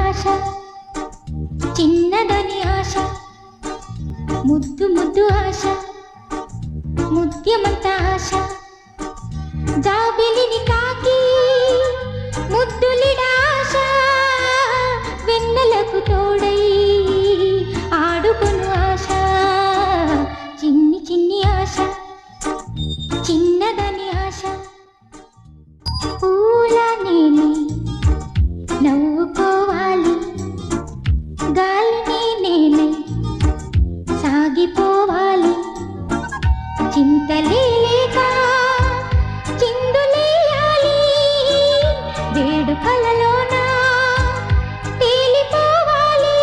ఆశ చిన్నదని ఆశ ముద్దు ముద్దు ఆశ ముత్యమంత ఆశ జాబిలిని తాకి ముద్దులిడాశ వెన్నెలకు తోడై ఆడుకును ఆశ చిన్ని చిన్ని ఆశ చిన్నదని ఆశ పూల నేనే నవ్వుకోవాలి గాలిని నేనే సాగిపోవాలి చింతలేక చిందులేయాలి వేడుకలలోన తేలిపోవాలి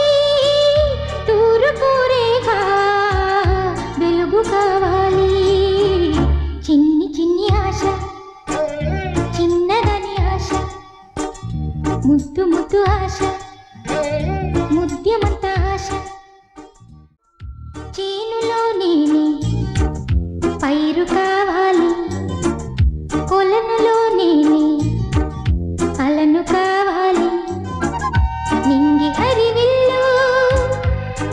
తూరుపూరేగా వెలుగు కావాలి చిన్ని చిన్ని ఆశ చిన్నదని ఆశ ముద్దు ముద్దు ఆశ ముద్యమంత ఆశ చేనులో నేనే పైరు కావాలి కొలనులో నేనే అలను కావాలి నింగి హరివిల్లు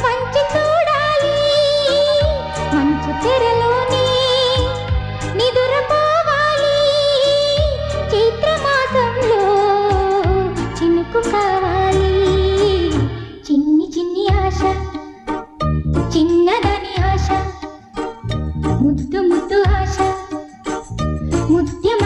మంచి చూడాలి మంచు తెరలోనే నిదురపోవాలి చైత్రమాసంలో చినుకు కావాలి చిన్ని చిన్ని ఆశ చిన్నదని ఆశ ముద్దు ముద్దు ఆశ ముత్యం